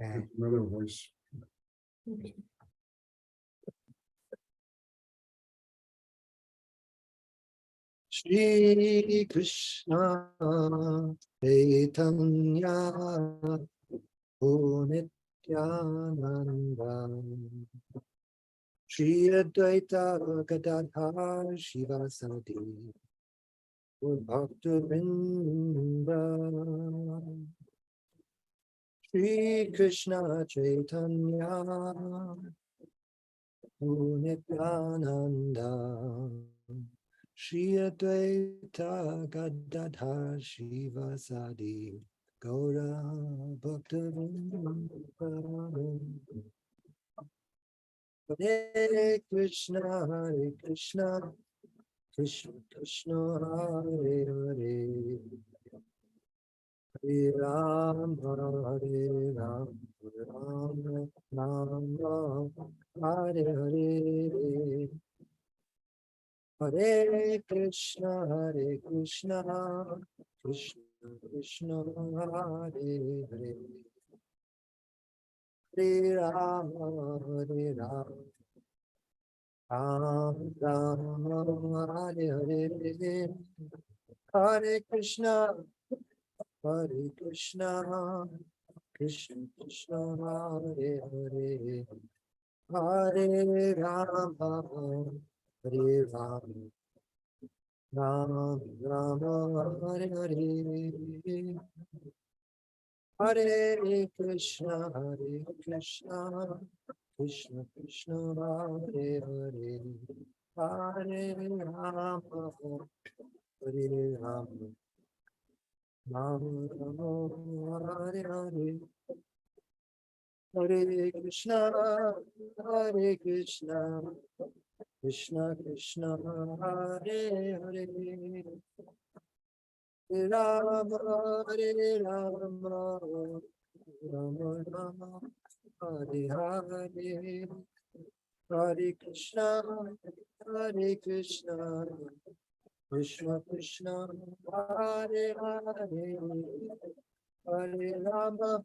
Okay. Another voice. Shri Krishna Caitanya Nityananda Shri Advaita Gadadhar Shivasati Bhaktivinoda Shri Krishna Chaitanya Nityananda Shri Advaita Gadadhar Shivasadi Gaura Bhaktivinoda Hare Krishna Krishna Krishna Hare Hare Hare Ram Ram Ram Hare Hare Hare Krishna Krishna Krishna Hare Hare Hare Ram Ram Hare Hare Hare Krishna Krishna Krishna Hare Hare Hare Ram Hare Ram Ram Hare Hare Hare Krishna Krishna Krishna Hare Hare Hare Ram Hare Ram Ram Hare Hare Hare Krishna Krishna Krishna Hare Hare Ram Hare Ram Ram Ram Hare Hare Hare Krishna Krishna Krishna Hare Hare Hare Ram Hare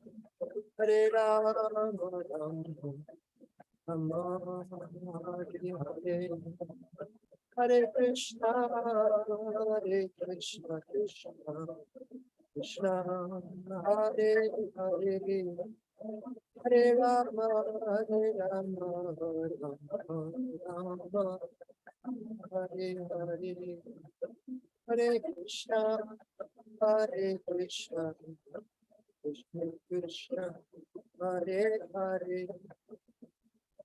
Ram Ram Hare Hare Hare Krishna Krishna Krishna Hare Hare Hare Rama Rama Hare Hare Hare Krishna Krishna Krishna Hare Hare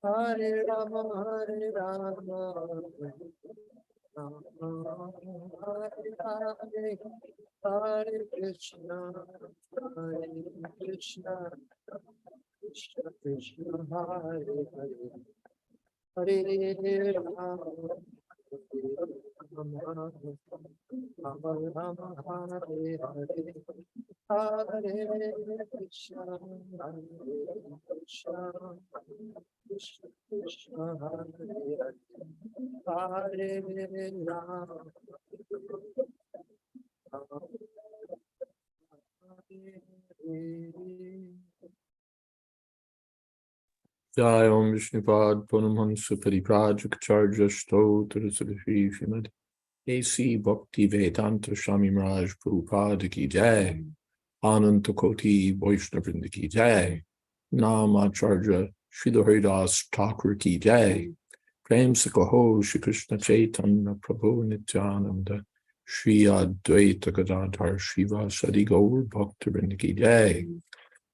Hare Rama Hare Hare Hare Krishna Krishna Krishna Hare Hare Hare Rama Rama Hare Hare Hare Krishna Krishna Krishna Hare Hare Rama Jai Om Vishnupad Purnamhamsa Pariprajaka Stotra Sadashi Srimad A.C. Bhakti Vedanta Swami Maharaj Prabhupada Ki Jai Ananta Koti Vaishnavrinda Ki Jai Nam Acharya Srila Haridas Thakur Ki Jai Prem Sakaho Shri Krishna Chaitanya Prabhu Nityananda Shri Advaita Gadadhar Shiva Sadi Gaur Bhaktivinoda Ki Jai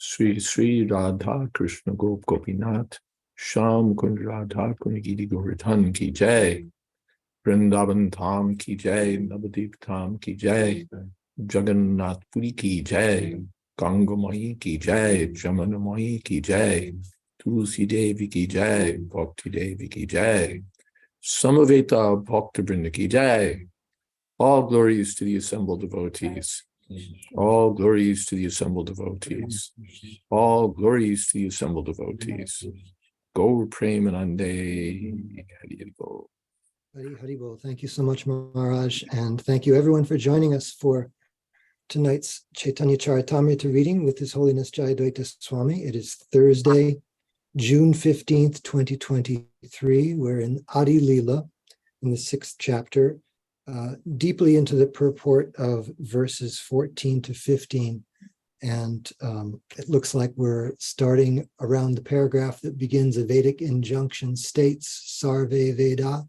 Sri Sri Radha Krishna Gop Gopinath Sham Kund Radha Kunigiri Govardhan Ki Jai Vrindavan Tham Ki Jai Navadip Tham Ki Jai Jagannath Puri Ki Jai Ganga Mahi Ki Jai Jamana Mahi Ki Jai Tulsi Devi Ki Jai Bhakti Devi Ki Jai Samaveta Bhaktivinoda Ki Jai. All glories to the assembled devotees. All glories to the assembled devotees. All glories to the assembled devotees. Gaur Premanande Haribol. Hari Bol. Thank you so much, Maharaj. And thank you everyone for joining us for tonight's Caitanya Charitamrta reading with His Holiness Jayadvaita Swami. It is Thursday, June 15th, 2023. We're in Adi Lila in the 6th chapter, deeply into the purport of verses 14 to 15. And it looks like we're starting around the paragraph that begins a Vedic injunction states Sarve Veda.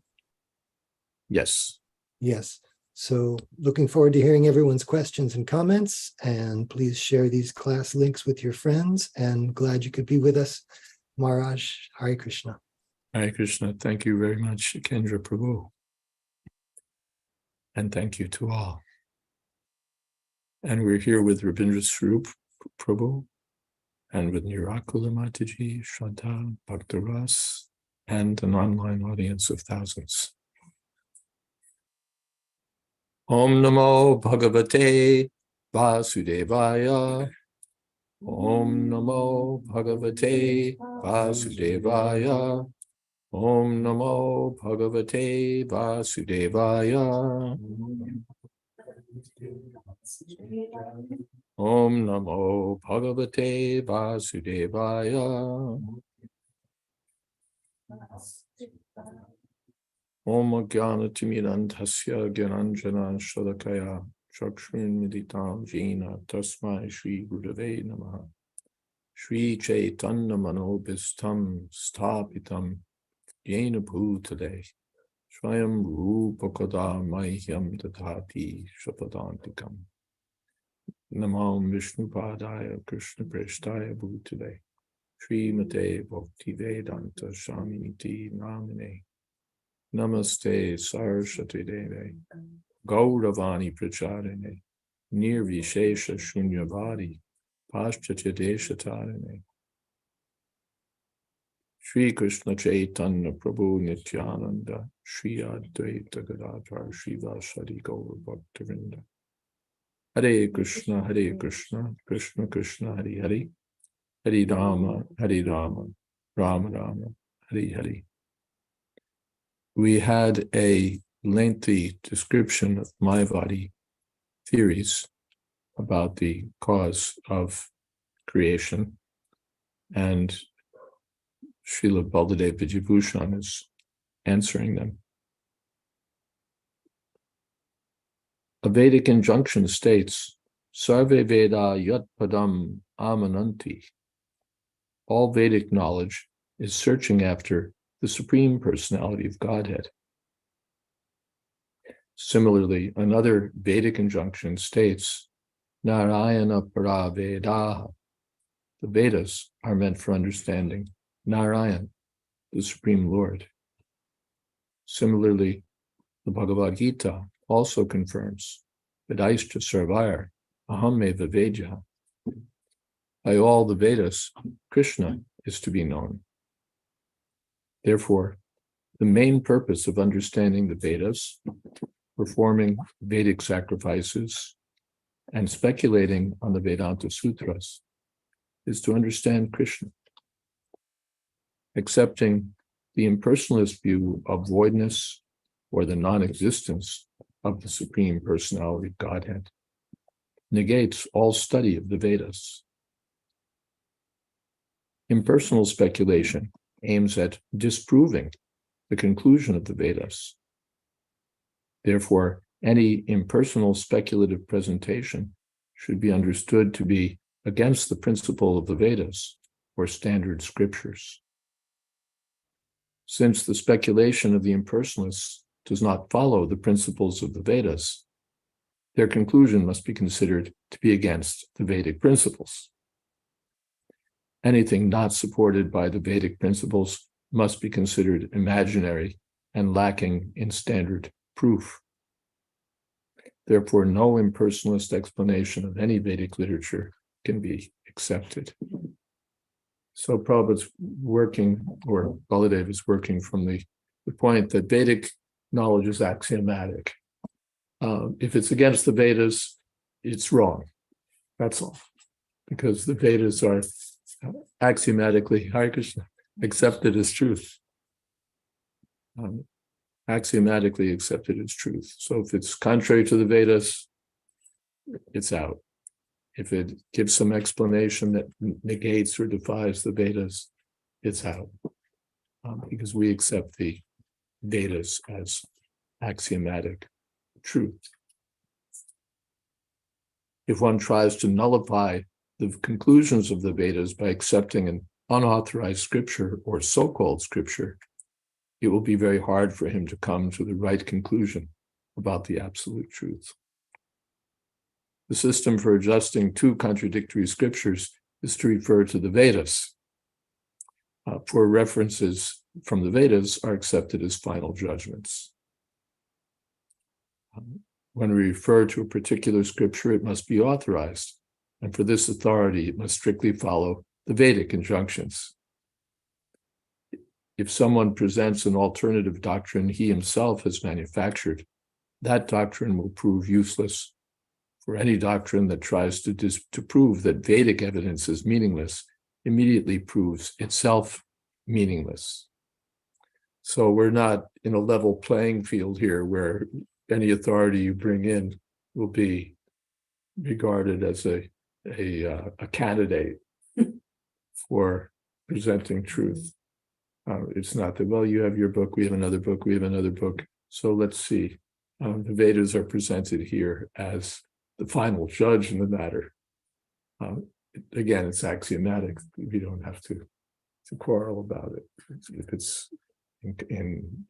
Yes. Yes. So looking forward to hearing everyone's questions and comments, and please share these class links with your friends, and glad you could be with us. Maharaj, Hare Krishna. Hare Krishna. Thank you very much, Kendra Prabhu. And thank you to all. And we're here with Rabindra Swarup Prabhu, and with Nirakula Mataji, Shraddha, Bhaktaras, and an online audience of thousands. Om Namo Bhagavate Vasudevaya. Om Namo Bhagavate Vasudevaya. Om Namo Bhagavate Vasudevaya. Om Namo Bhagavate Vasudevaya. Om Jnana Timidantasya Gyananjana Shalakaya Chakshrin Miditam Jina Tasmai Shri Gurave Namaha. Shri Chaitanya Manobhistam Sthapitam Yena Bhutale Swayam Rupakada Mahyam Dadhati Shapadantikam. Namam Vishnu Padaya Krishna Preshtaya Bhutale Shri Mate Bhakti Vedanta Shaminiti Namine. Namaste Saraswati Deve Gauravani Pracharine Nirvishesha Shunyavadi Paschatya Deshatarine. Shri Krishna Chaitanya Prabhu Nityananda Shri Advaita Gadadhar Shivasadi Gaur Bhaktivinoda. Hare Krishna, Krishna Krishna, Hare Hare, Hare Rama, Rama Rama, Hare Hare. We had a lengthy description of Mayavadi theories about the cause of creation, and Srila Baladev Vijayabhushan is answering them. A Vedic injunction states, Sarve Veda Yat Padam Amananti. All Vedic knowledge is searching after the Supreme Personality of Godhead. Similarly, another Vedic injunction states, Narayana Para Vedaha. The Vedas are meant for understanding Narayan, the Supreme Lord. Similarly, the Bhagavad Gita also confirms, Vedaischa Sarvayar Ahameva Vedya. By all the Vedas, Krishna is to be known. Therefore, the main purpose of understanding the Vedas, performing Vedic sacrifices, and speculating on the Vedanta Sutras is to understand Krishna. Accepting the impersonalist view of voidness or the non-existence of the Supreme Personality of Godhead negates all study of the Vedas. Impersonal speculation aims at disproving the conclusion of the Vedas. Therefore, any impersonal speculative presentation should be understood to be against the principle of the Vedas or standard scriptures. Since the speculation of the impersonalists does not follow the principles of the Vedas, their conclusion must be considered to be against the Vedic principles. Anything not supported by the Vedic principles must be considered imaginary and lacking in standard proof. Therefore, no impersonalist explanation of any Vedic literature can be accepted. So Prabhupada's working, or Baladev is working from the point that Vedic knowledge is axiomatic. If it's against the Vedas, it's wrong. That's all. Because the Vedas are axiomatically, Hare Krishna, accepted as truth. Axiomatically accepted as truth. So if it's contrary to the Vedas, it's out. If it gives some explanation that negates or defies the Vedas, it's out. Because we accept the Vedas as axiomatic truth. If one tries to nullify the conclusions of the Vedas by accepting an unauthorized scripture or so-called scripture, it will be very hard for him to come to the right conclusion about the absolute truth. The system for adjusting two contradictory scriptures is to refer to the Vedas, for references from the Vedas are accepted as final judgments. When we refer to a particular scripture, it must be authorized, and for this authority, it must strictly follow the Vedic injunctions. If someone presents an alternative doctrine he himself has manufactured, that doctrine will prove useless. For any doctrine that tries to prove that Vedic evidence is meaningless immediately proves itself meaningless. So we're not in a level playing field here where any authority you bring in will be regarded as a candidate for presenting truth. It's not that, well, you have your book, we have another book, we have another book. So let's see. The Vedas are presented here as the final judge in the matter. Again, it's axiomatic. We don't have to quarrel about it. If it's in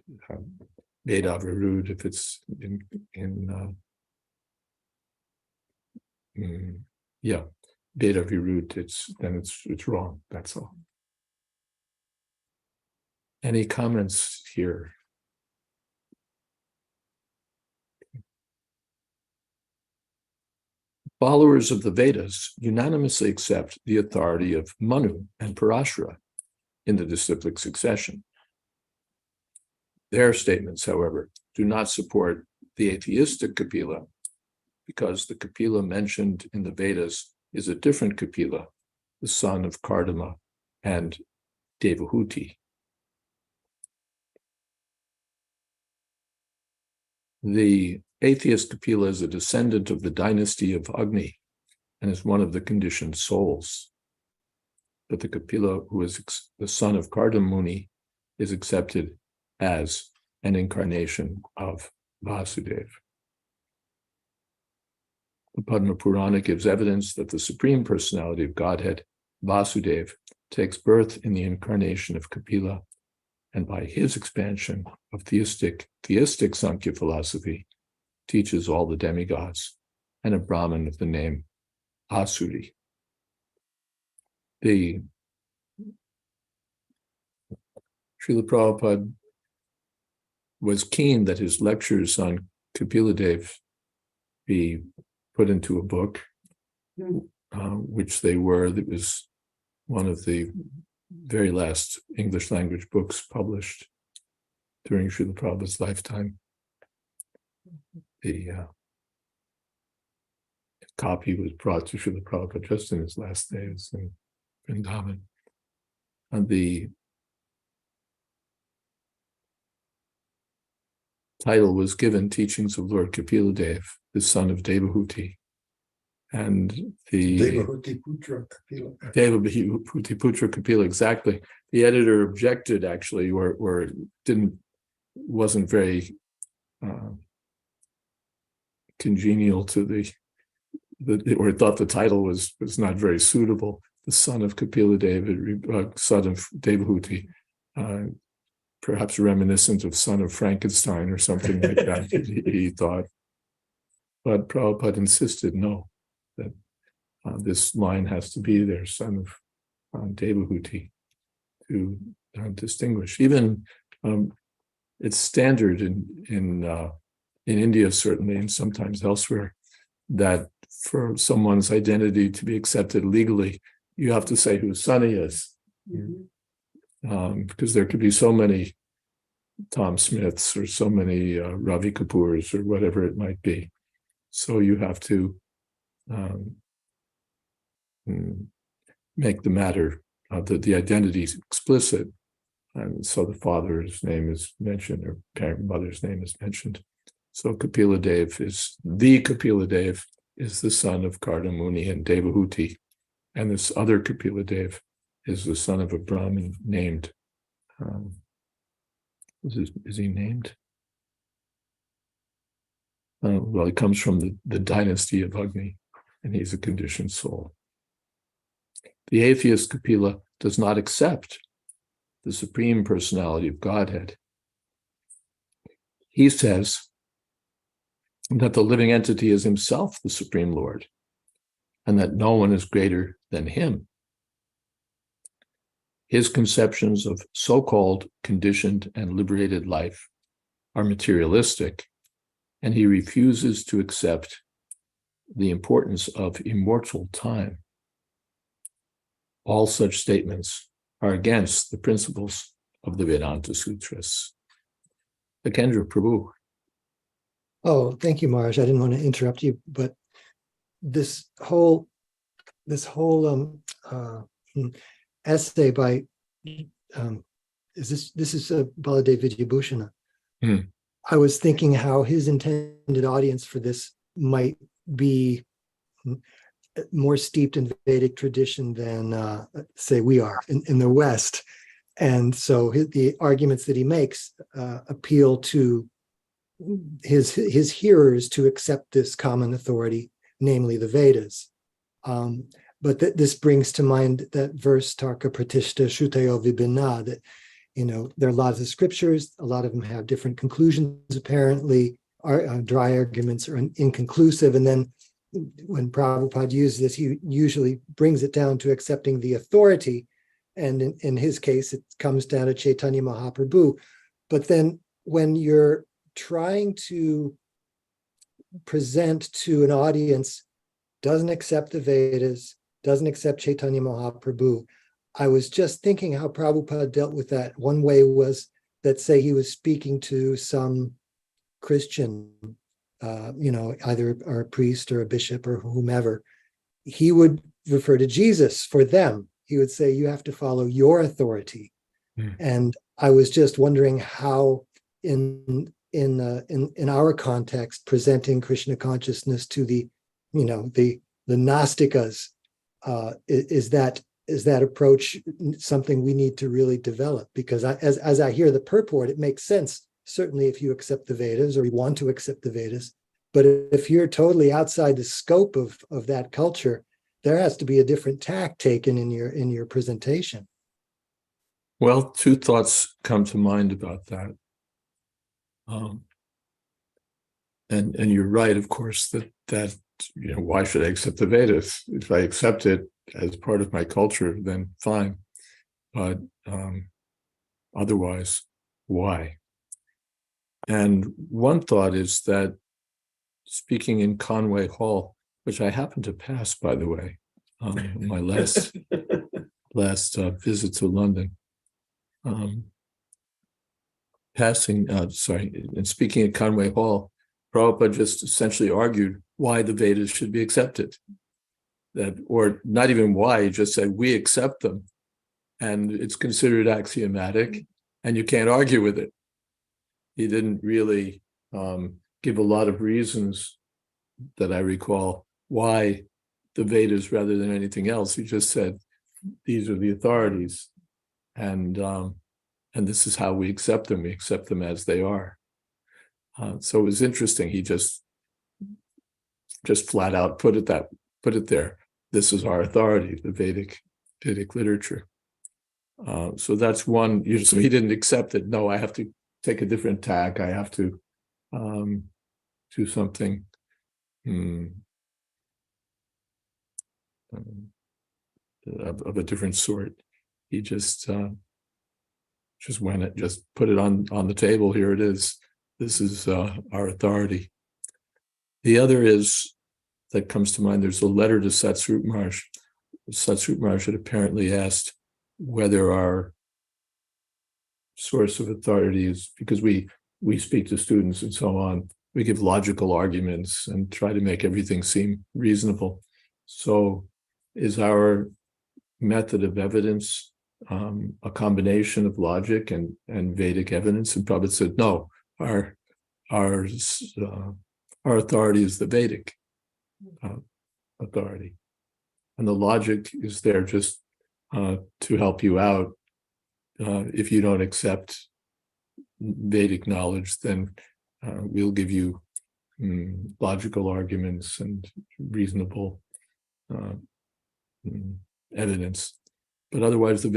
Veda Virud, if it's in Veda Virud, it's wrong. That's all. Any comments here? Followers of the Vedas unanimously accept the authority of Manu and Parashara in the disciplic succession. Their statements, however, do not support the atheistic Kapila, because the Kapila mentioned in the Vedas is a different Kapila, the son of Kardama and Devahuti. The atheist Kapila is a descendant of the dynasty of Agni and is one of the conditioned souls. But the Kapila, who is the son of Kardama Muni, is accepted as an incarnation of Vasudeva. The Padma Purana gives evidence that the Supreme Personality of Godhead, Vasudeva, takes birth in the incarnation of Kapila, and by his expansion of theistic Sankhya philosophy, teaches all the demigods and a Brahmin of the name Asuri. The Srila Prabhupada was keen that his lectures on Kapiladev be put into a book, which they were. It was one of the very last English language books published during Srila Prabhupada's lifetime. The copy was brought to Srila Prabhupada just in his last days in Vrindavan. And the title was given Teachings of Lord Kapiladev, the son of Devahuti. And the Devahuti Putra Kapila. Devahuti Putra Kapila, exactly. The editor objected, actually, or wasn't very congenial to or thought the title was not very suitable. The son of Kapiladev, son of Devahuti, perhaps reminiscent of son of Frankenstein or something like that, he thought. But Prabhupada insisted, no, that this line has to be there, son of Devahuti, to distinguish. Even it's standard in India, certainly, and sometimes elsewhere, that for someone's identity to be accepted legally, you have to say whose son he is. Because there could be so many Tom Smiths or so many Ravi Kapoors or whatever it might be. So you have to make the matter, the identity explicit. And so the father's name is mentioned, or parent mother's name is mentioned. So Kapiladev is the Kapiladev is the son of Kardamuni and Devahuti, and this other Kapila Dev is the son of a Brahmin named, is he named? Well, he comes from the dynasty of Agni, and he's a conditioned soul. The atheist Kapila does not accept the Supreme Personality of Godhead. He says that the living entity is himself the Supreme Lord, and that no one is greater than him. His conceptions of so-called conditioned and liberated life are materialistic, and he refuses to accept the importance of immortal time. All such statements are against the principles of the Vedanta Sutras. Lakendra Prabhu. Oh, thank you, Maharaj. I didn't want to interrupt you, but this whole essay by this is Baladev Vidyabhushana. I was thinking how his intended audience for this might be more steeped in Vedic tradition than say we are in the West, and so the arguments that he makes appeal to his hearers to accept this common authority, namely the Vedas. But this brings to mind that verse Tarka Pratishta Shutayo Vibhina, that there are lots of scriptures, a lot of them have different conclusions apparently, dry arguments are inconclusive, and then when Prabhupada uses this, he usually brings it down to accepting the authority, and in his case it comes down to Caitanya Mahaprabhu. But then when you're trying to present to an audience doesn't accept the Vedas, doesn't accept Caitanya Mahaprabhu, I was just thinking how Prabhupada dealt with that. One way was that, say, he was speaking to some Christian, either a priest or a bishop or whomever, he would refer to Jesus for them. He would say, you have to follow your authority. And I was just wondering how in our context, presenting Krishna consciousness to the Nastikas, is that approach something we need to really develop? Because as I hear the purport, it makes sense, certainly if you accept the Vedas or you want to accept the Vedas. But if you're totally outside the scope of that culture, there has to be a different tack taken in your presentation. Well, two thoughts come to mind about that. And you're right, of course, that why should I accept the Vedas? If I accept it as part of my culture, then fine. But otherwise, why? And one thought is that speaking in Conway Hall, which I happened to pass, by the way, on my last visit to London, and speaking at Conway Hall, Prabhupada just essentially argued why the Vedas should be accepted. Or not even why, he just said, we accept them. And it's considered axiomatic, and you can't argue with it. He didn't really give a lot of reasons that I recall why the Vedas rather than anything else. He just said, these are the authorities. And this is how we accept them. We accept them as they are. So it was interesting. He just flat out put it there. This is our authority, the Vedic literature. So that's one. So he didn't accept it. No, I have to take a different tack. I have to do something of a different sort. He just put it on the table. Here it is. This is our authority. The other is, that comes to mind, there's a letter to Satsrup Maharaj. Satsrup Maharaj had apparently asked whether our source of authority is, because we speak to students and so on, we give logical arguments and try to make everything seem reasonable. So is our method of evidence a combination of logic and Vedic evidence? And Prabhupada said, no, our authority is the Vedic. authority. And the logic is there just to help you out. If you don't accept Vedic knowledge, then we'll give you logical arguments and reasonable evidence. But otherwise, the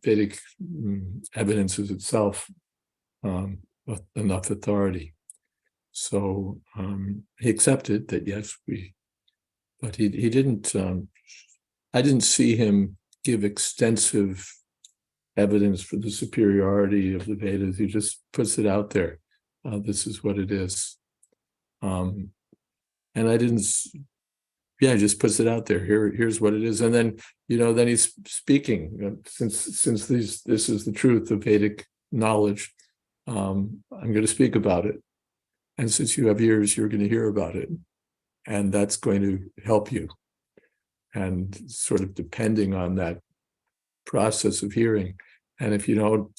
Vedic evidence is itself enough authority. So he accepted that, yes, but he didn't, I didn't see him give extensive evidence for the superiority of the Vedas. He just puts it out there. This is what it is. And I didn't, just puts it out there. Here's what it is. And then, then he's speaking, since this is the truth of Vedic knowledge, I'm going to speak about it. And since you have ears, you're going to hear about it. And that's going to help you. And sort of depending on that process of hearing. And if you don't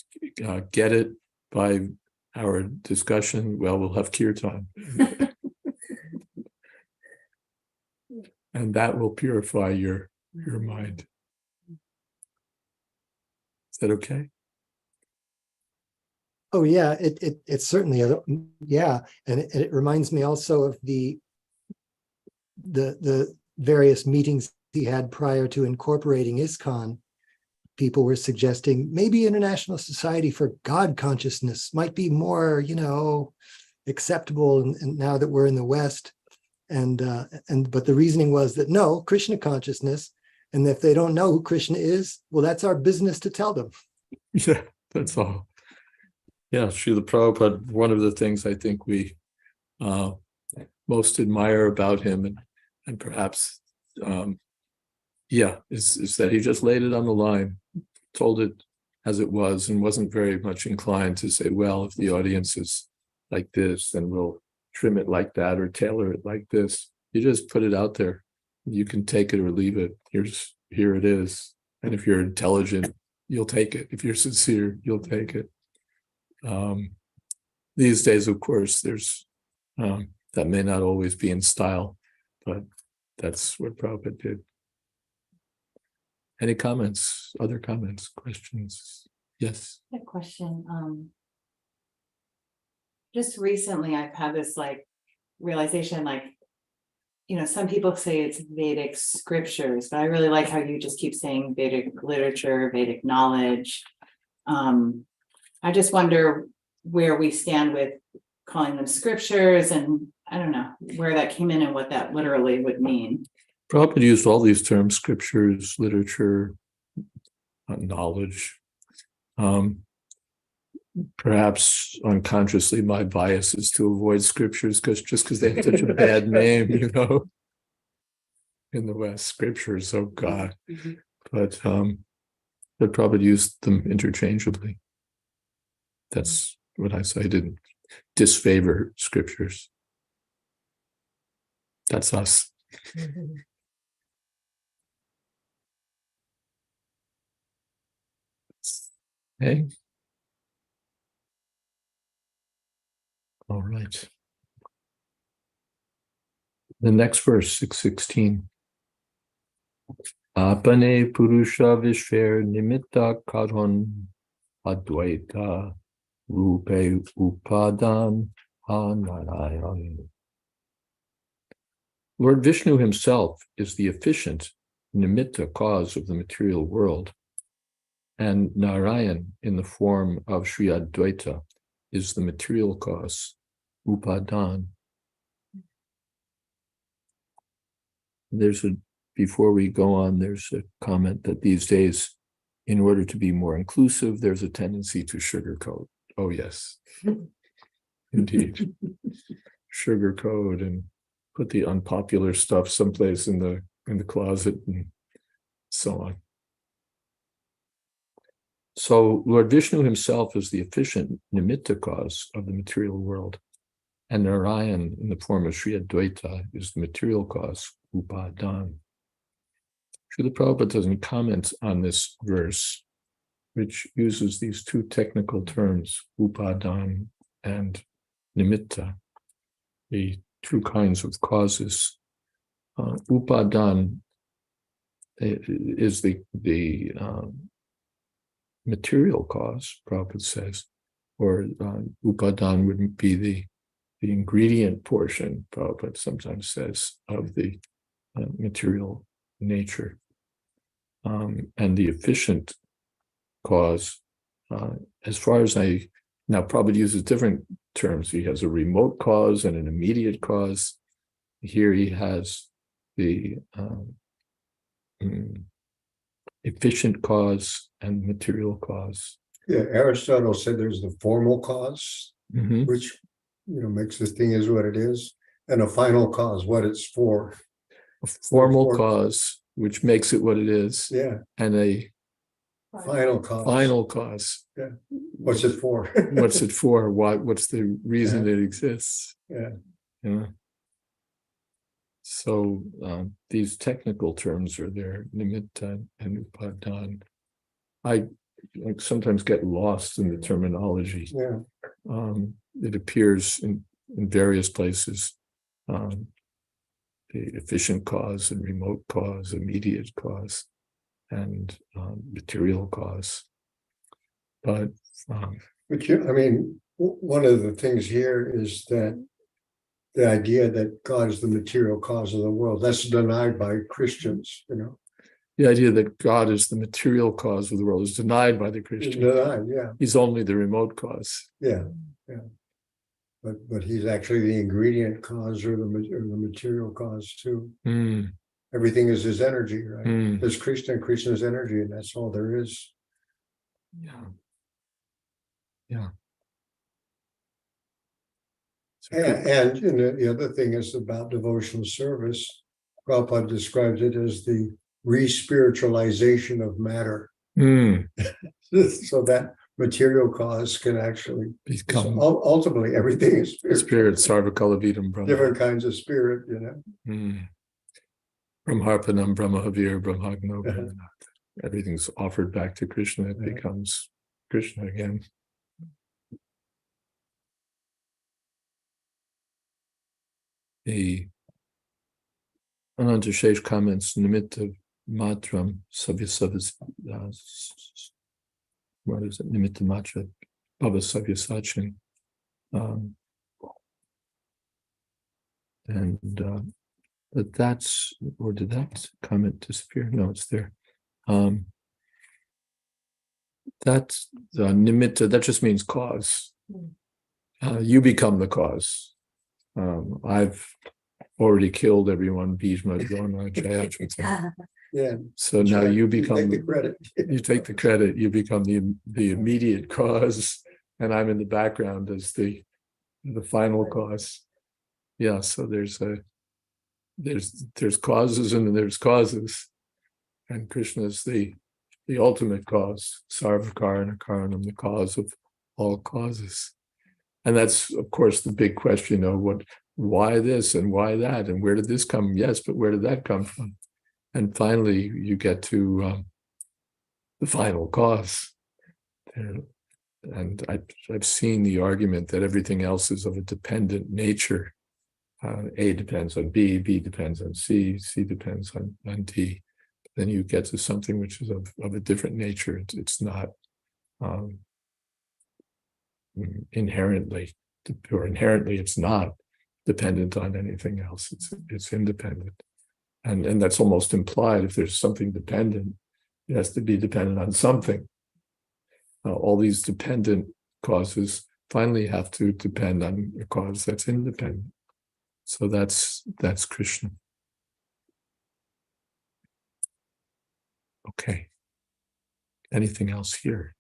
get it by our discussion, well, we'll have kirtan. And that will purify your mind. Is that okay? Oh yeah, it's certainly yeah, and it reminds me also of the various meetings he had prior to incorporating ISKCON. People were suggesting maybe International Society for God Consciousness might be more, acceptable, and now that we're in the West. But the reasoning was that no, Krishna consciousness, and if they don't know who Krishna is, well, that's our business to tell them. Yeah, that's all. Yeah, Srila Prabhupada, one of the things I think we most admire about him, and perhaps, is that he just laid it on the line, told it as it was, and wasn't very much inclined to say, well, if the audience is like this, then we'll trim it like that or tailor it like this. You just put it out there. You can take it or leave it. Here it is. And if you're intelligent, you'll take it. If you're sincere, you'll take it. These days, of course, there's that may not always be in style, but that's what Prabhupada did. Any comments? Other comments? Questions? Yes. I have a question. Just recently, I've had this realization, some people say it's Vedic scriptures, but I really like how you just keep saying Vedic literature, Vedic knowledge. I just wonder where we stand with calling them scriptures, and I don't know where that came in and what that literally would mean. Prabhupada used all these terms: scriptures, literature, knowledge. Perhaps unconsciously, my bias is to avoid scriptures because they have such a bad name, in the West. Scriptures, oh God. But Prabhupada used them interchangeably. That's what I say. I didn't disfavor scriptures. That's us. Hey. All right. The next verse, 616. Apane purusha vishver nimitta karon advaita rupe upadan hanarayan. Lord Vishnu himself is the efficient nimitta cause of the material world, and Narayan, in the form of Sri Advaita, is the material cause, upadan. Before we go on, there's a comment that these days, in order to be more inclusive, there's a tendency to sugarcoat. Oh, yes, indeed. Sugarcoat and put the unpopular stuff someplace in the closet and so on. So Lord Vishnu himself is the efficient nimitta cause of the material world, and Narayan, in the form of Sri Advaita, is the material cause, upadan. Srila Prabhupada doesn't comment on this verse, which uses these two technical terms, upadan and nimitta, the two kinds of causes. Upadan is the material cause, Prabhupada says, or upadan would be the ingredient portion, Prabhupada sometimes says, of the material nature. And the efficient cause, as far as now Prabhupada uses different terms. He has a remote cause and an immediate cause. Here he has the efficient cause and material cause. Yeah, Aristotle said there's the formal cause, which makes the thing is what it is, and a final cause, what it's for. A formal cause, which makes it what it is, Yeah, and a final cause. final cause. Yeah, what's it for? What's it for? What's the reason it exists? Yeah. So these technical terms are there, nimitta and upadan. I sometimes get lost in the terminology. Yeah. It appears in various places. The efficient cause and remote cause, immediate cause, and material cause. But one of the things here is that the idea that God is the material cause of the world, that's denied by Christians, The idea that God is the material cause of the world is denied by the Christians. Denied, yeah. He's only the remote cause. Yeah. But he's actually the ingredient cause or the material cause too. Everything is his energy, right? There's Krishna is energy, and that's all there is. Yeah. And the other thing is about devotional service. Prabhupada describes it as the re-spiritualization of matter. So that material cause can actually become ultimately everything is spirit, sarvakalavidam brahma. Different kinds of spirit, Brahmarpanam, Brahmahavir, Brahmagno, Brahmanat. Everything's offered back to Krishna. It becomes Krishna again. The Anantashesh comments, nimitta matram sabyasavis, what is it? Nimitta matra bhava savyasachin. But that's, or did that comment disappear? No, it's there. That's the nimitta, that just means cause. You become the cause. I've already killed everyone, Bhishma, Drona, Jayadvaita. Yeah. So now you become, take the credit. You take the credit, you become the immediate cause, and I'm in the background as the final cause. Yeah, so there's causes and there's causes, and Krishna is the ultimate cause, sarvakarana karanam, the cause of all causes. And that's, of course, the big question of why this and why that, and where did this come? Yes, but where did that come from? And finally, you get to the final cause. And I've seen the argument that everything else is of a dependent nature. A depends on B, B depends on C, C depends on D. Then you get to something which is of a different nature. It's not inherently it's not dependent on anything else. It's independent, and that's almost implied. If there's something dependent, it has to be dependent on something. All these dependent causes finally have to depend on a cause that's independent. So that's Krishna. Okay. Anything else here?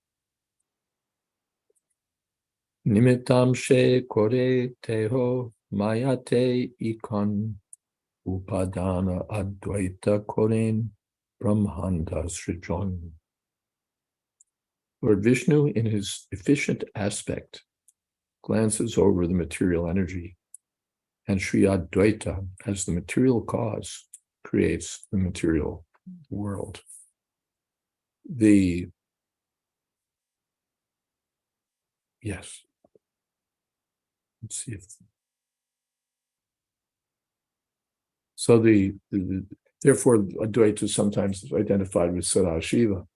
Nimittam she kore teho mayate ikon upadana advaita koren brahmanda srijon. Lord Vishnu, in his efficient aspect, glances over the material energy, and Sri Advaita, as the material cause, creates the material world. Yes. Let's see if. So therefore, Advaita is sometimes identified with Sadashiva.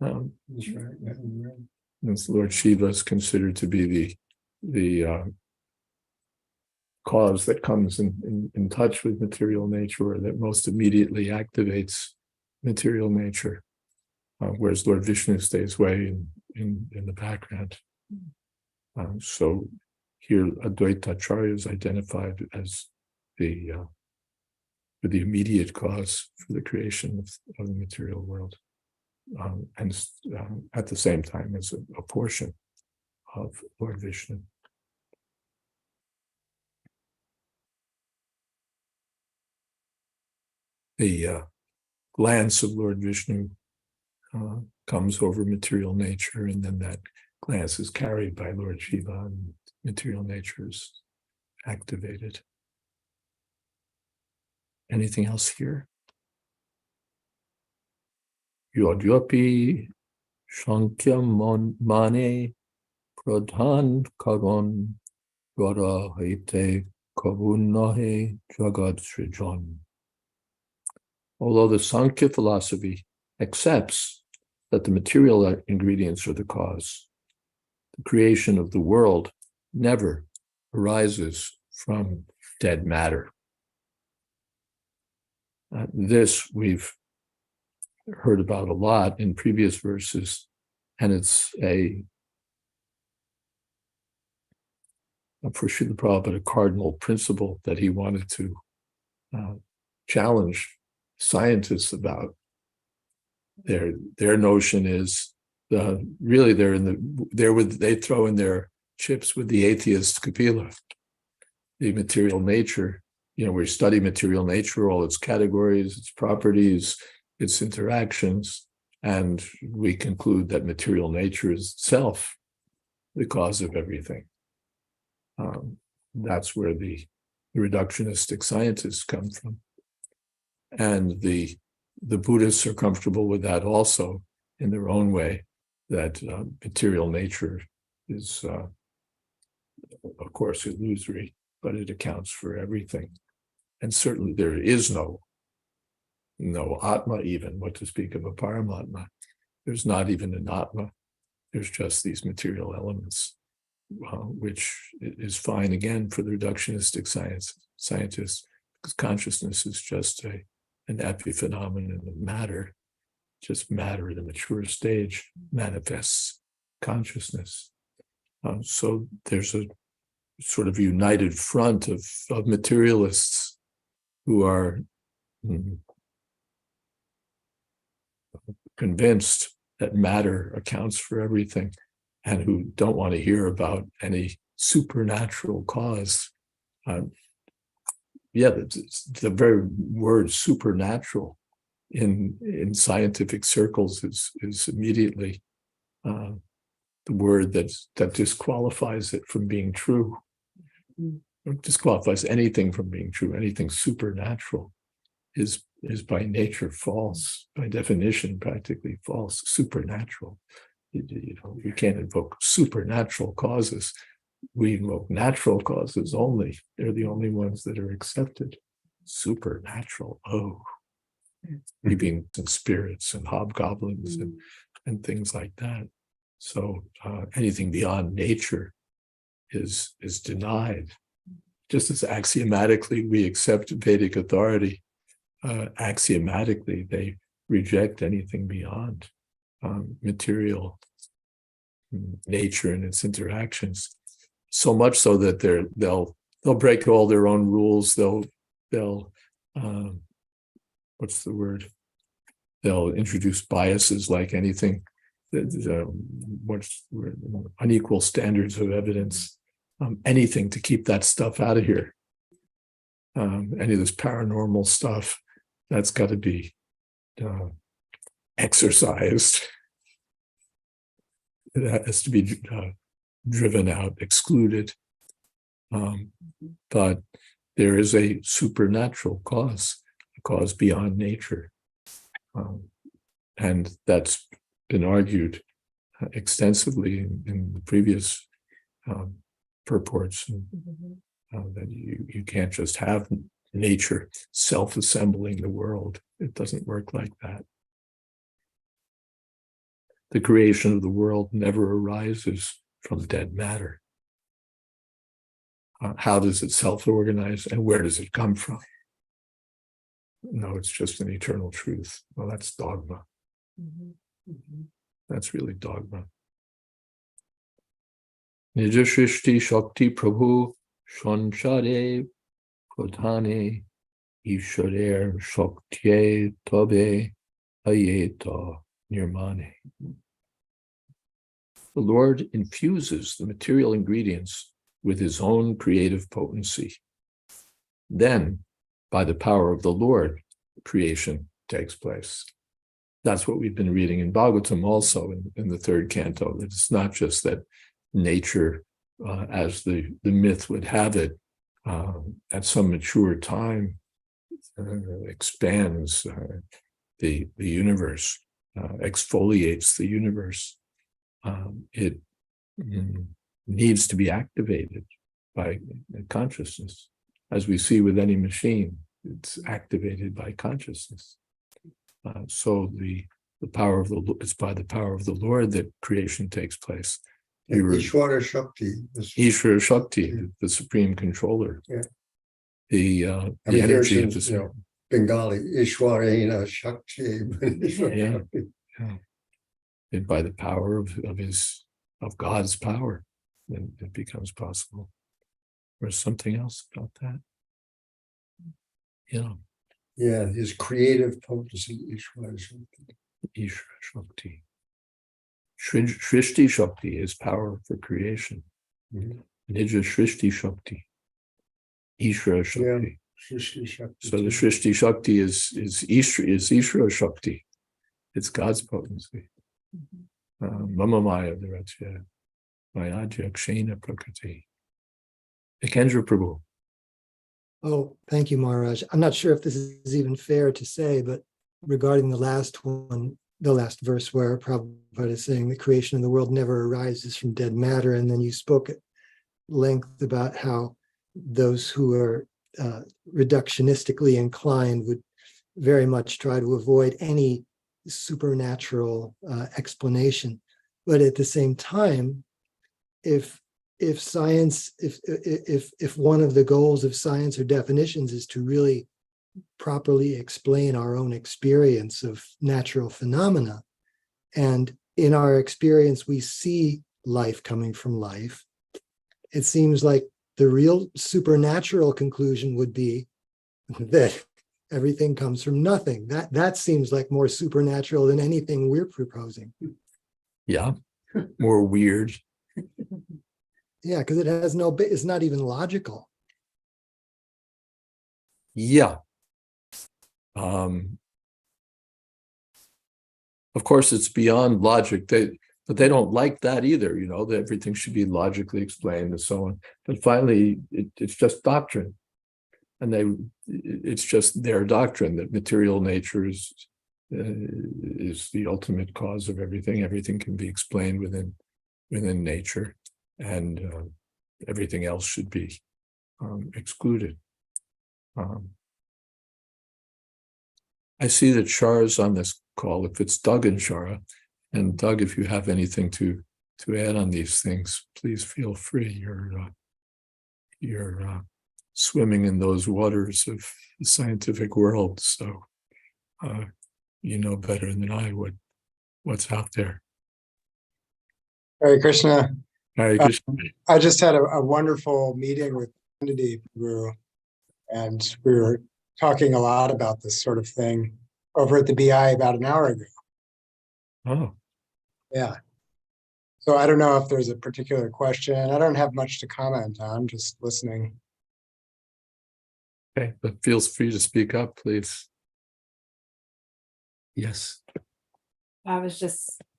That's right. Yeah, yeah. And Lord Shiva is considered to be the cause that comes in touch with material nature, or that most immediately activates material nature, whereas Lord Vishnu stays way in the background. So here Advaita Acharya is identified as the immediate cause for the creation of the material world, and at the same time as a portion of Lord Vishnu. The glance of Lord Vishnu comes over material nature, and then that glance is carried by Lord Shiva, and material nature is activated. Anything else here? Yodyapi Shankya Mane Pradhan Kagon Gora Hite Kavunahe Jagad Srijan. Although the Sankhya philosophy accepts that the material ingredients are the cause, the creation of the world never arises from dead matter. This we've heard about a lot in previous verses, and it's for Srila Prabhupada, a cardinal principle that he wanted to challenge scientists about. Their notion is really they throw in their chips with the atheist Kapila. The material nature, we study material nature, all its categories, its properties, its interactions, and we conclude that material nature is itself the cause of everything. That's where the reductionistic scientists come from. And the Buddhists are comfortable with that also in their own way, that material nature is, of course, illusory, but it accounts for everything. And certainly there is no Atma even, what to speak of a Paramatma. There's not even an Atma. There's just these material elements, which is fine again for the reductionistic scientists, because consciousness is just an epiphenomenon of matter. Just matter at a mature stage manifests consciousness. So there's a sort of united front of materialists who are convinced that matter accounts for everything, and who don't want to hear about any supernatural cause. The very word supernatural in scientific circles is immediately the word that disqualifies it from being true. It disqualifies anything from being true. Anything supernatural is by nature false, by definition practically false. Supernatural. You can't invoke supernatural causes. We invoke natural causes only. They're the only ones that are accepted. Supernatural. Oh, beings and spirits and hobgoblins and things like that. So anything beyond nature is denied. Just as axiomatically we accept Vedic authority, axiomatically they reject anything beyond material nature and its interactions. So much so that they'll break all their own rules. They'll what's the word? They'll introduce biases like anything. Unequal standards of evidence. Anything to keep that stuff out of here. Any of this paranormal stuff, that's got to be exorcised. It has to be driven out, excluded. But there is a supernatural cause, a cause beyond nature. And that's been argued extensively in the previous purports, that you can't just have nature self-assembling the world. It doesn't work like that. The creation of the world never arises from dead matter. How does it self-organize, and where does it come from? No, it's just an eternal truth. Well, that's dogma. That's really dogma. Nija Shrishti Shakti Prabhu Shanshare Pradhane Isharer Shakti Tabe Ayeta Nirmane. The Lord infuses the material ingredients with his own creative potency. Then, by the power of the Lord, creation takes place. That's what we've been reading in Bhagavatam also in the third canto. That it's not just that nature, as the myth would have it, at some mature time, expands the universe, exfoliates the universe. It needs to be activated by consciousness. As we see with any machine, it's activated by consciousness. So the power of it's by the power of the Lord that creation takes place. Ishwara Shakti. Ishwara Shakti, the supreme controller. Yeah. The energy of the Bengali, Ishwarena Shakti. Yeah. And by the power of God's power, then it becomes possible. There's something else about that. Yeah, his creative potency, Ishwara Shakti. Ishwara Shakti. Shrishti Shakti is power for creation. Nija Shrishti Shakti. Ishwara Shakti. Yeah, Shrishti Shakti. So the Shrishti Shakti is Ishwara Shakti. It's God's potency. Mama Maya Dharatya. Mayadya Kshena Prakriti. Ekendra Prabhu. Oh, thank you, Maharaj. I'm not sure if this is even fair to say, but regarding the last one, the last verse where Prabhupada is saying the creation of the world never arises from dead matter, and then you spoke at length about how those who are reductionistically inclined would very much try to avoid any supernatural explanation. But at the same time, if science, if one of the goals of science or definitions is to really properly explain our own experience of natural phenomena, and in our experience we see life coming from life, it seems like the real supernatural conclusion would be that everything comes from nothing. That seems like more supernatural than anything we're proposing. Yeah, more weird. Yeah, because it has it's not even logical. Yeah. Of course, it's beyond logic. But they don't like that either, that everything should be logically explained and so on. But finally, it's just doctrine. And it's just their doctrine that material nature is the ultimate cause of everything. Everything can be explained within nature, and everything else should be excluded. I see that Shara's on this call. If it's Doug and Shara, and Doug, if you have anything to add on these things, please feel free. You're swimming in those waters of the scientific world, so you know better than I what's out there. Hare Krishna. Hare Krishna. I just had a wonderful meeting with Kennedy Guru, and we were talking a lot about this sort of thing over at the BI about an hour ago. Oh. Yeah. So I don't know if there's a particular question. I don't have much to comment on, just listening. Okay, but feel free to speak up, please. Yes. I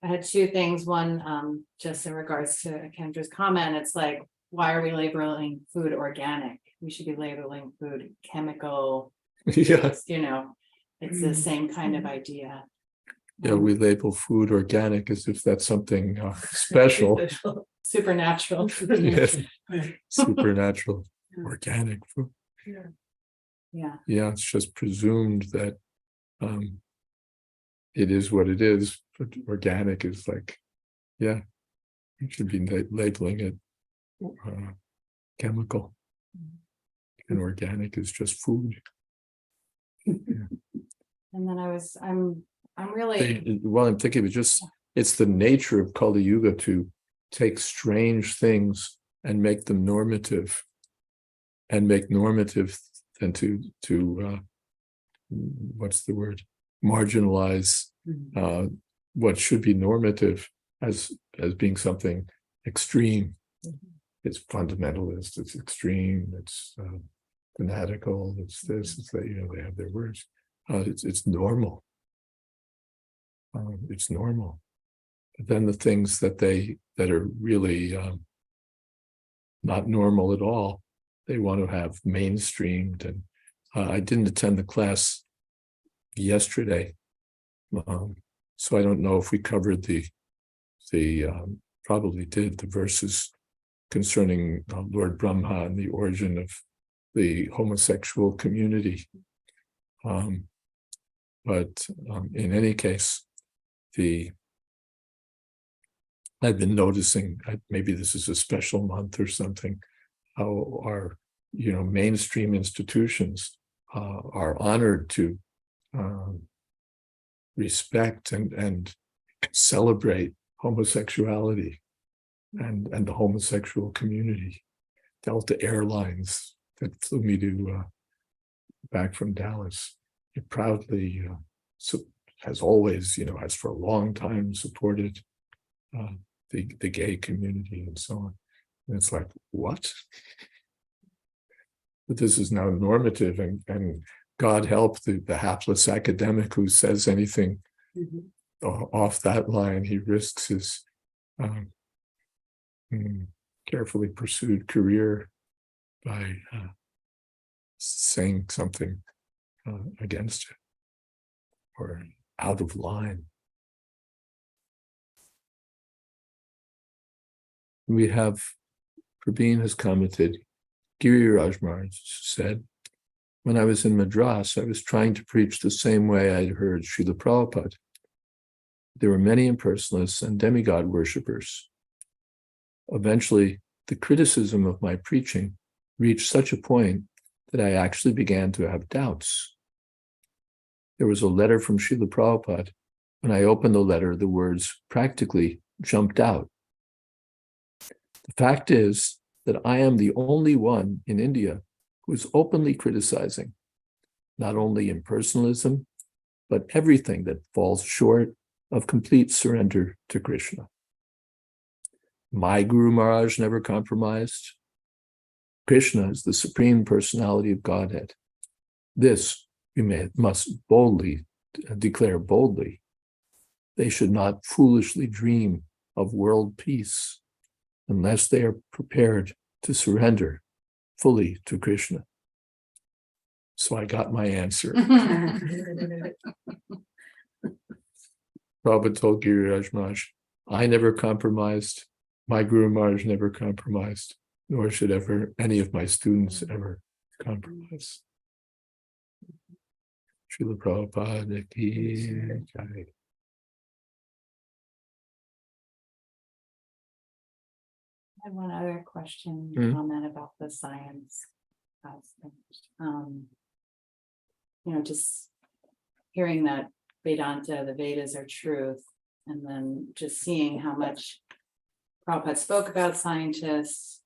had two things. One, just in regards to Kendra's comment, it's like, why are we labeling food organic? We should be labeling food chemical. Yeah. It's the same kind of idea. Yeah, we label food organic as if that's something special. Supernatural. Yes. Supernatural, organic food. Yeah. Yeah. Yeah, it's just presumed that it is what it is, but organic is like, yeah, you should be labeling it chemical, and organic is just food. And then I'm really, Well, I'm thinking of just, it's the nature of Kali Yuga to take strange things and make them normative, and make normative and to what's the word, marginalize what should be normative as being something extreme. It's fundamentalist, it's extreme, it's fanatical, it's this, it's that, they have their words. It's normal. It's normal. But then the things that are really not normal at all, they want to have mainstreamed. And I didn't attend the class yesterday, so I don't know if we covered the probably did, the verses concerning Lord Brahma and the origin of the homosexual community. But in any case, I've been noticing, maybe this is a special month or something, how our mainstream institutions are honored to respect and celebrate homosexuality and the homosexual community. Delta Airlines that flew me to back from Dallas, it proudly has always, has for a long time supported the gay community and so on. And it's like, what? But this is now normative, and God help the hapless academic who says anything off that line. He risks his carefully pursued career by saying something against it or out of line. We have, Prabin has commented, Giriraj Maharaj said, when I was in Madras, I was trying to preach the same way I'd heard Srila Prabhupada. There were many impersonalists and demigod worshippers. Eventually, the criticism of my preaching reached such a point that I actually began to have doubts. There was a letter from Srila Prabhupada. When I opened the letter, the words practically jumped out. The fact is that I am the only one in India who is openly criticizing not only impersonalism, but everything that falls short of complete surrender to Krishna. My Guru Maharaj never compromised. Krishna is the Supreme Personality of Godhead. This we must boldly declare boldly. They should not foolishly dream of world peace unless they are prepared to surrender fully to Krishna. So I got my answer. Prabhupada told Giriraj Maharaj, I never compromised, my Guru Maharaj never compromised, nor should ever any of my students ever compromise. Srila Prabhupada ki jai. I have one other question, comment about the science aspect. Just hearing that Vedanta, the Vedas are truth, and then just seeing how much Prabhupada spoke about scientists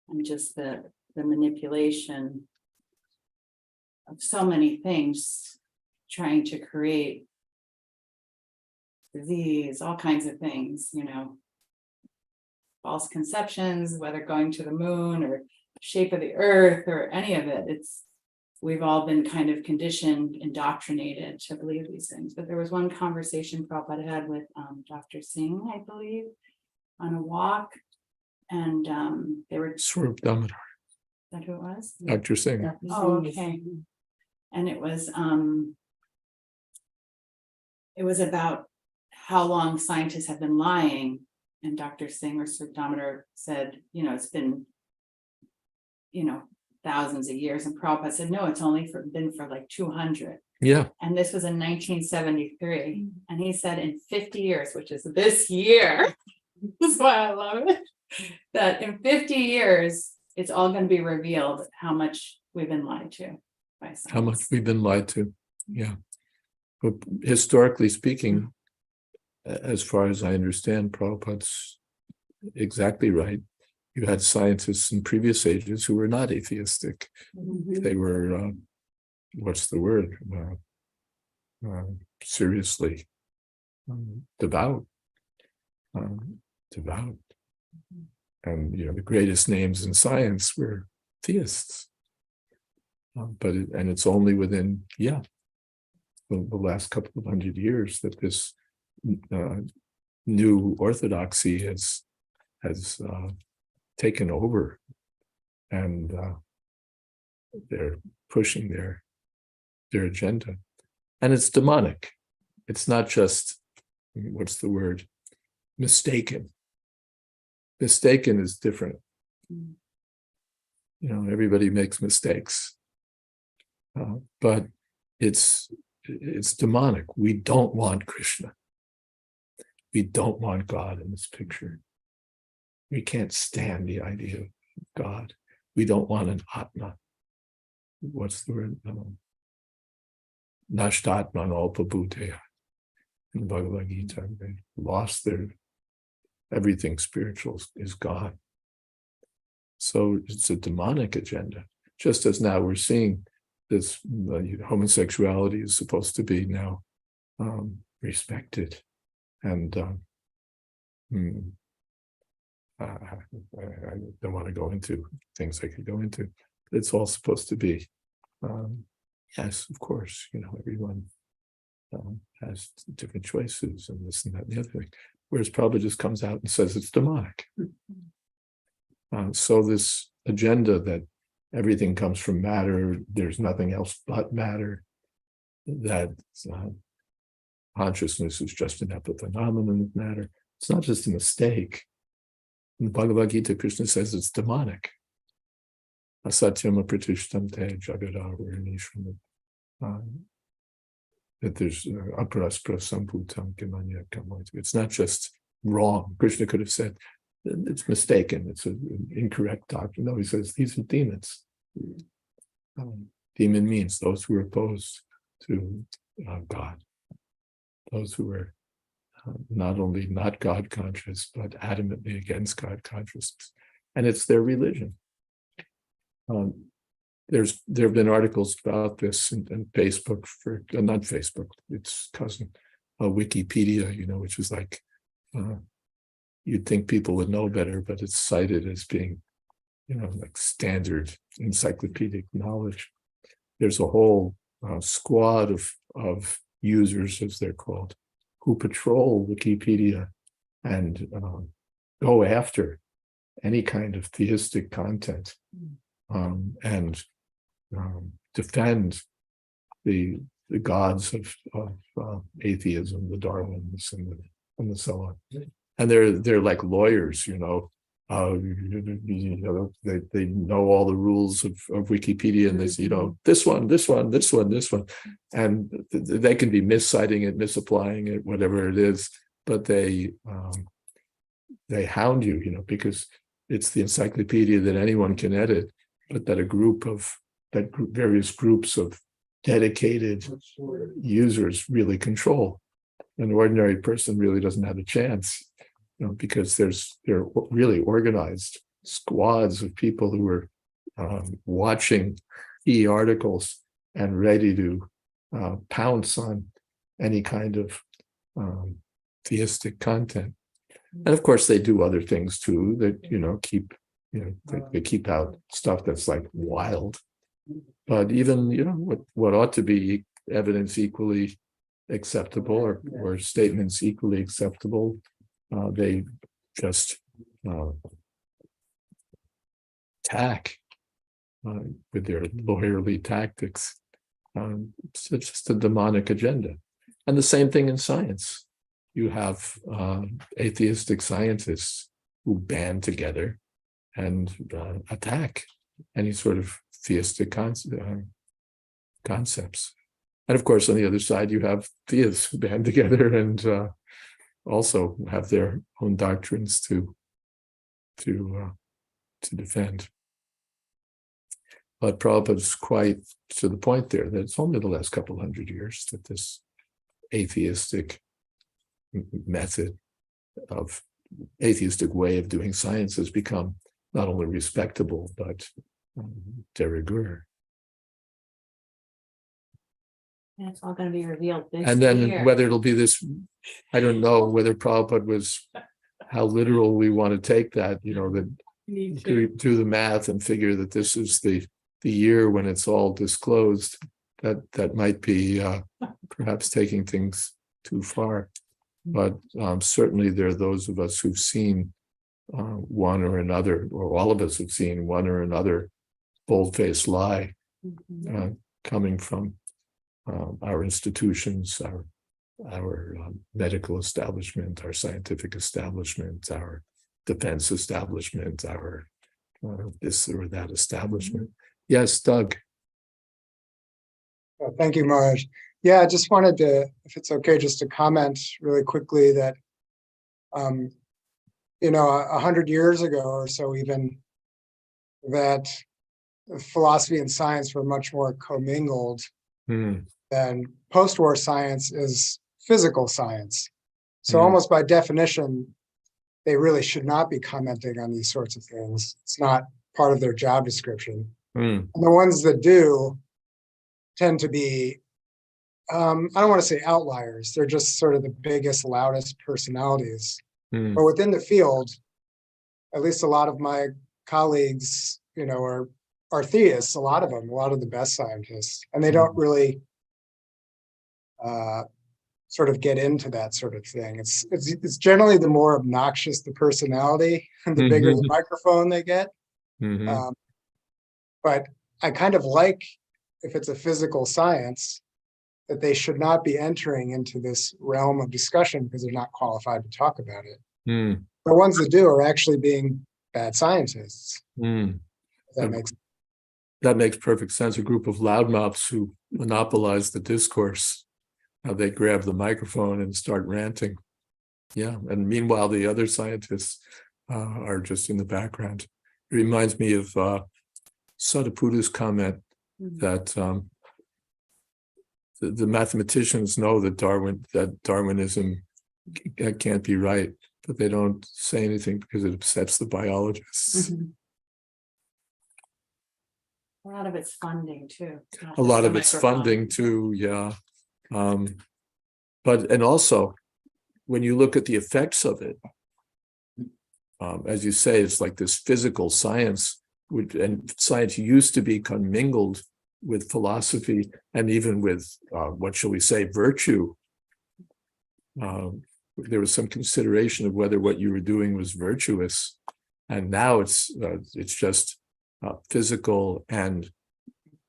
and just the manipulation of so many things, trying to create disease, all kinds of things, false conceptions, whether going to the moon or shape of the earth or any of it. We've all been kind of conditioned, indoctrinated to believe these things. But there was one conversation Prabhupada had with Dr. Singh, I believe, on a walk, and they were. Swarup Damodar. Is that who it was? Dr. Singh. Oh, okay. And it was about how long scientists have been lying, and Dr. Singh or Swarup Damodar said, it's been, thousands of years. And Prabhupada said, no, it's only been for like 200. Yeah. And this was in 1973. And he said in 50 years, which is this year, that's why I love it, that in 50 years, it's all going to be revealed how much we've been lied to by science. How much we've been lied to. Yeah. But historically speaking, as far as I understand, Prabhupada's exactly right. You had scientists in previous ages who were not atheistic. They were, what's the word? Seriously devout. Devout. And, the greatest names in science were theists. It's only within, the last couple of 100 years that this new orthodoxy has taken over, and they're pushing their agenda, and it's demonic. It's not just, what's the word, mistaken. Mistaken is different. Everybody makes mistakes, but it's demonic. We don't want Krishna. We don't want God in this picture. We can't stand the idea of God. We don't want an Atma. What's the word? Nashtatman alpabhuteya. In Bhagavad Gita, they lost everything spiritual is gone. So it's a demonic agenda. Just as now we're seeing this homosexuality is supposed to be now respected. And I don't want to go into things I could go into. It's all supposed to be, yes, of course, everyone has different choices and this and that and the other thing. Whereas Prabhupada just comes out and says it's demonic. So this agenda that everything comes from matter, there's nothing else but matter, that consciousness is just an epiphenomenon of matter. It's not just a mistake. In the Bhagavad Gita, Krishna says it's demonic. Asatyam apratishtam te jagadavarinishamam. That there's aparaspra samputam kimanya kamati. It's not just wrong. Krishna could have said, it's mistaken. It's an incorrect doctrine. No, he says, these are demons. Demon means those who are opposed to God. Those who are not only not God conscious, but adamantly against God consciousness. And it's their religion. There have been articles about this in Facebook, not Facebook, its cousin, Wikipedia, which is like, you'd think people would know better, but it's cited as being, like standard encyclopedic knowledge. There's a whole squad of users, as they're called, who patrol Wikipedia and go after any kind of theistic content and defend the gods of atheism, the Darwins and the so on. And they're like lawyers, they know all the rules of Wikipedia, and they say, this one, and they can be misciting it, misapplying it, whatever it is, but they hound you, because it's the encyclopedia that anyone can edit, but that various groups of dedicated users really control. An ordinary person really doesn't have a chance. Because they're really organized squads of people who are watching key articles and ready to pounce on any kind of theistic content. And of course, they do other things too that keep they keep out stuff that's like wild. But even what ought to be evidence equally acceptable or statements equally acceptable. They just attack with their lawyerly tactics. It's just a demonic agenda. And the same thing in science. You have atheistic scientists who band together and attack any sort of theistic concepts. And of course, on the other side, you have theists who band together and also have their own doctrines to defend. But Prabhupada's quite to the point there that it's only the last couple hundred years that this atheistic atheistic way of doing science has become not only respectable, but de rigueur. And it's all going to be revealed this And then year. whether it'll be this, I don't know whether Prabhupada was, how literal we want to take that, that do the math and figure that this is the year when it's all disclosed. That might be perhaps taking things too far. But certainly there are those of us who've seen one or another, or all of us have seen one or another bold-faced lie coming from our institutions, our medical establishment, our scientific establishment, our defense establishment, our this or that establishment. Yes, Doug. Thank you, Maharaj. Yeah, I just wanted to, if it's okay, just to comment really quickly that, 100 years ago or so, even, that philosophy and science were much more commingled than post-war science is physical science. So almost by definition, they really should not be commenting on these sorts of things. It's not part of their job description. And the ones that do tend to be, I don't want to say outliers. They're just sort of the biggest, loudest personalities. But within the field, at least a lot of my colleagues, are theists, a lot of them, a lot of the best scientists, and they don't really sort of get into that sort of thing. It's generally the more obnoxious the personality and the bigger the microphone they get. But I kind of like, if it's a physical science, that they should not be entering into this realm of discussion because they're not qualified to talk about it. The ones that do are actually being bad scientists. That makes perfect sense. A group of loudmouths who monopolize the discourse, how they grab the microphone and start ranting. Yeah, and meanwhile, the other scientists are just in the background. It reminds me of Sadapuda's comment that the mathematicians know that Darwinism can't be right, but they don't say anything because it upsets the biologists. A lot of it's funding too. A lot of it's funding too, yeah. And also, when you look at the effects of it, as you say, it's like this physical science, and science used to be commingled with philosophy and even with, what shall we say, virtue. There was some consideration of whether what you were doing was virtuous, and now it's just physical and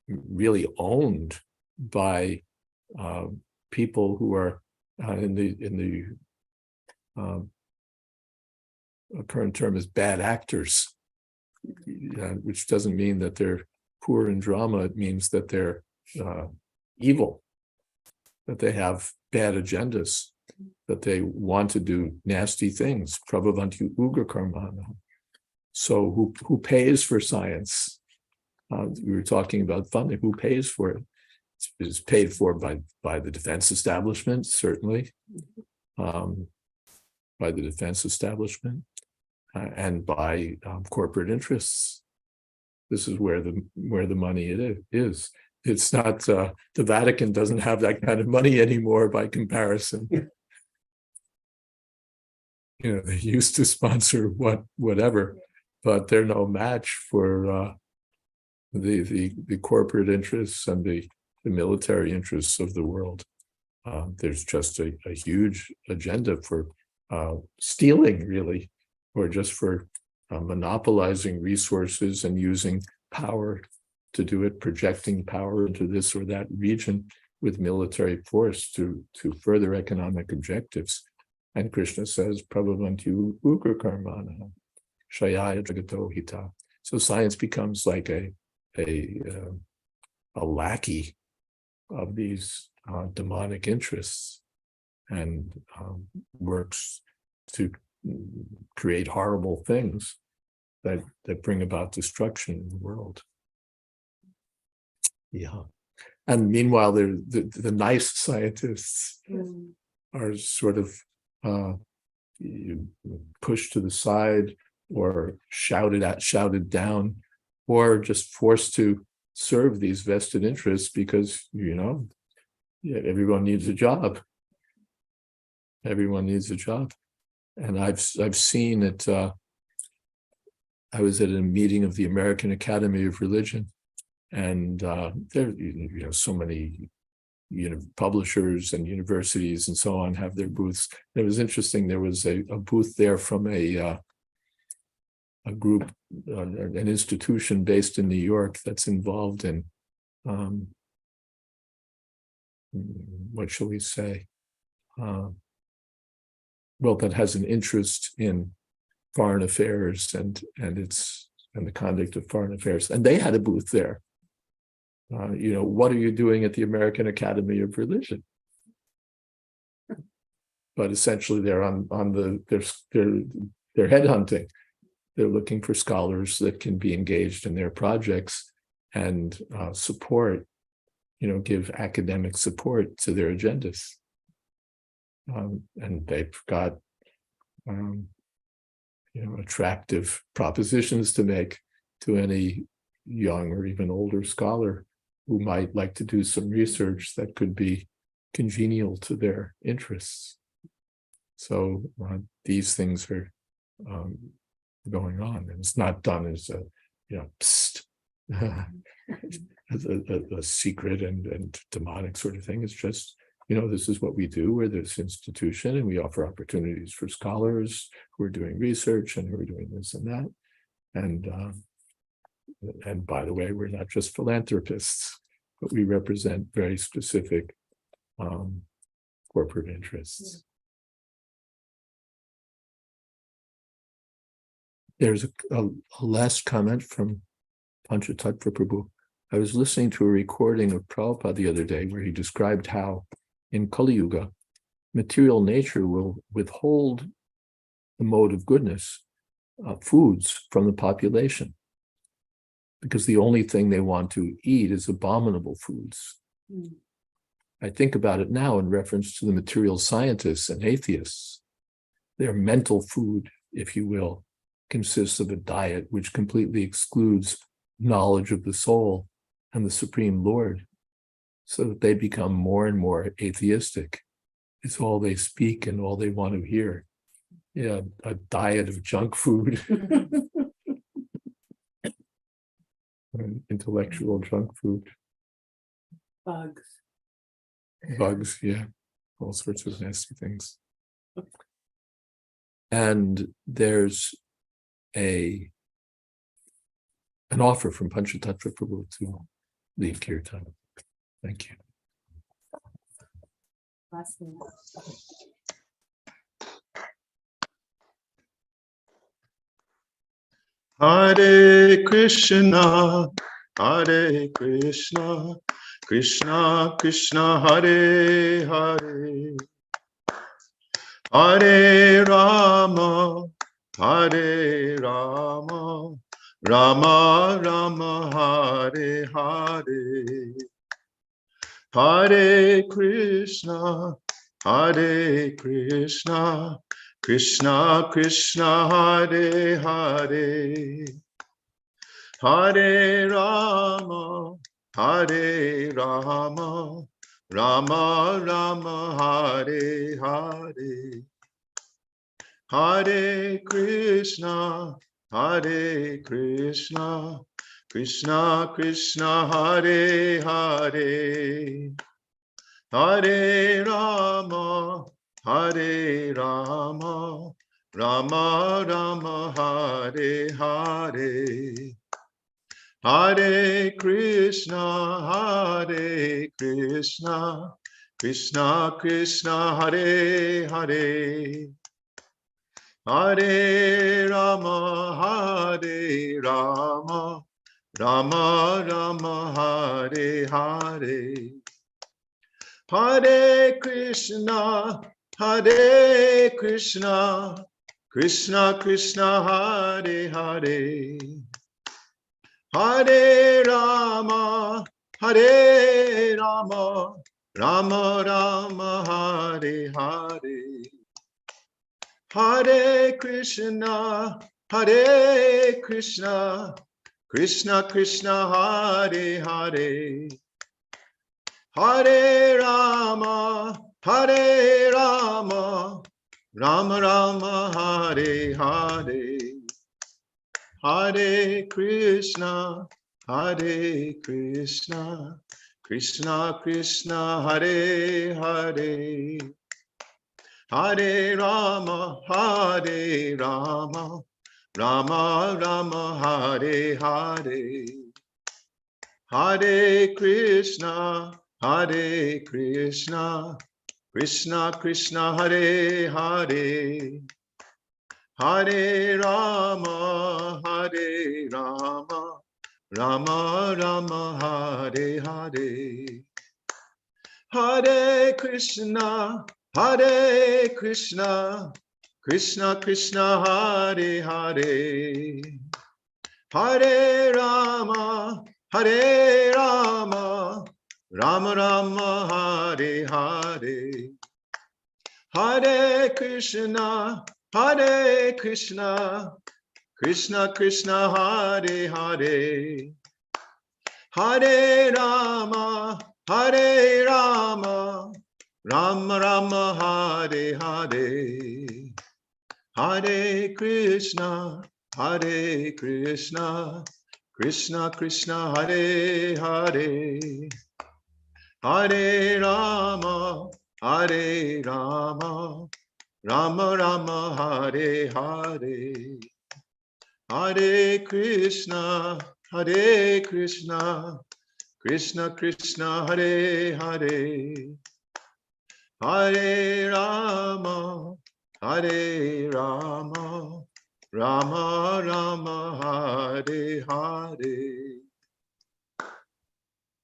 really owned by people who are in the current term is bad actors, which doesn't mean that they're poor in drama. It means that they're evil, that they have bad agendas, that they want to do nasty things. Prabhavantu ugra karmana. So who pays for science? We were talking about funding. Who pays for it? It's paid for by the defense establishment, certainly, by the defense establishment, and by corporate interests. This is where the money is. It's not the Vatican doesn't have that kind of money anymore by comparison. They used to sponsor whatever, but they're no match for the corporate interests and the military interests of the world. There's just a huge agenda for stealing, really, or just for monopolizing resources and using power to do it, projecting power into this or that region with military force to further economic objectives. And Krishna says, Prabhavantu ugra karmana, shayaya jagato hita. So science becomes like a a lackey of these demonic interests, and works to create horrible things that bring about destruction in the world. Yeah. And meanwhile, the nice scientists are sort of pushed to the side, or shouted down, or just forced to serve these vested interests because, everyone needs a job. Everyone needs a job. And I've seen it. I was at a meeting of the American Academy of Religion, and there, so many publishers and universities and so on have their booths. It was interesting. There was a booth there from a group, an institution based in New York that's involved in, what shall we say? Well, that has an interest in foreign affairs and the conduct of foreign affairs, and they had a booth there. What are you doing at the American Academy of Religion? But essentially, they're they're headhunting. They're looking for scholars that can be engaged in their projects and support, give academic support to their agendas. And they've got, attractive propositions to make to any young or even older scholar who might like to do some research that could be congenial to their interests. So these things are going on, and it's not done as a, as a secret and demonic sort of thing. It's just, this is what we do. We're this institution, and we offer opportunities for scholars who are doing research and who are doing this and that. And by the way, we're not just philanthropists, but we represent very specific corporate interests. There's a last comment from Panchatattva Prabhu. I was listening to a recording of Prabhupada the other day where he described how in Kali Yuga, material nature will withhold the mode of goodness, foods, from the population, because the only thing they want to eat is abominable foods. I think about it now in reference to the material scientists and atheists. Their mental food, if you will, consists of a diet which completely excludes knowledge of the soul and the Supreme Lord, so that they become more and more atheistic. It's all they speak and all they want to hear. A diet of junk food. Intellectual junk food. Bugs, yeah. All sorts of nasty things. And there's an offer from Panchatattva Prabhu to lead Kirtan. Thank you. Hare Krishna, Krishna Krishna, Hare Hare, Hare Rama, Rama Rama, Hare Hare. Hare Krishna, Krishna Krishna, Hare Hare, Hare Rama, Rama Rama, Hare Hare. Hare Krishna, Krishna Krishna, Hare Hare, Hare Rama, Rama Rama, Hare Hare. Hare Krishna, Krishna Krishna, Hare Hare, Hare Rama, Rama Rama Hare Hare. Hare Krishna, Hare Krishna, Krishna Krishna Hare Hare. Hare Rama, Hare Rama, Rama Rama Hare Hare. Hare Krishna, Hare Krishna, Krishna Krishna Hare Hare. Hare Rama, Hare Rama, Rama Rama Hare Hare. Hare Krishna, Hare Krishna, Krishna Krishna Hare Hare. Hare Rama, Hare Rama, Rama Rama Hare Hare. Hare Krishna, Hare Krishna, Krishna Krishna Hare Hare. Hare Rama, Hare Rama, Rama Rama Hare Hare. Hare Krishna, Hare Krishna, Krishna Krishna Hare Hare. Hare Rama, Hare Rama, Rama Rama Hare Hare. Hare Krishna, Hare Krishna, Krishna Krishna Hare Hare. Hare Rama, Hare Rama, Rama Rama Hare Hare. Hare Krishna, Hare Krishna, Krishna Krishna Hare Hare. Hare Rama, Hare Rama, Rama Rama Hare Hare. Hare Krishna, Hare Krishna, Krishna Krishna Hare Hare. Hare Rama, Hare Rama, Rama Rama Hare Hare.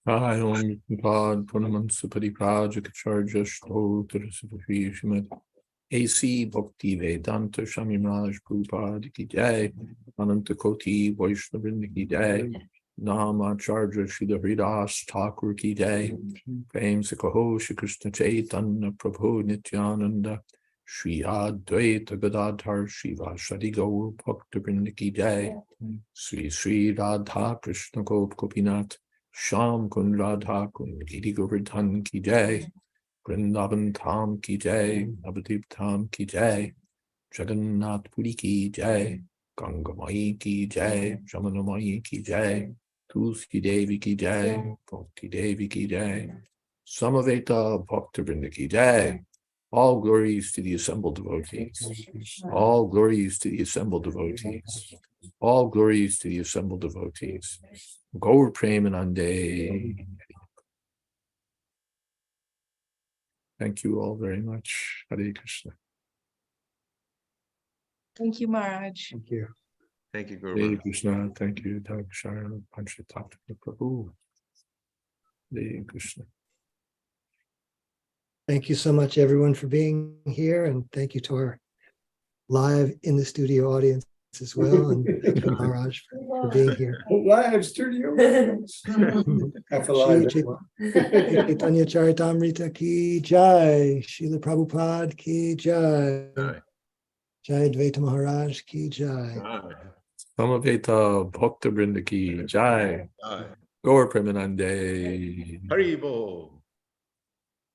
I Om God Purnamam Supari Prajakacharya Shtotra Supafi Shrimad AC Bhakti Vedanta Swami Maharaj Prabhupada Ki Jai Ananta Koti Vaishnavrinda Ki Jai Namacharya Srila Haridas Thakur Ki Jai Prem Sikaho Shri Krishna Chaitanya Prabhu Nityananda Shri Advaita Gadadhar Shivashadi Gaur Bhakta Vrinda Ki Jai Sri Sri Radha Krishna Gop Gopinath Sham Kun Radha Kun Giri Govardhan Ki Jai Vrindavan Tham Ki Jai Navadip Tham Ki Jai Jagannath Puri Ki Jai Ganga Mai Ki Jai Jamuna Mai Ki Jai Tulsi Devi Ki Jai Bhakti Devi Ki Jai Samaveta Bhakta Vrinda Ki Jai. All glories to the assembled devotees. All glories to the assembled devotees. All glories to the assembled devotees. Gaur Premanande. Thank you all very much. Hare Krishna. Thank you, Maharaj. Thank you. Thank you, Guru. Hare Krishna. Thank you, Dakshara Panchatattva Prabhu. Hare Krishna. Thank you so much, everyone, for being here. And thank you to our live in the studio audience as well. And thank you, Maharaj, for being here. Live studio. Half alive. Caitanya Charitamrita Ki Jai. Srila Prabhupada Ki Jai. Jayadvaita Maharaj Ki Jai. Samaveta Bhakta Vrinda Ki Jai. Gaur Premanande. Haribo.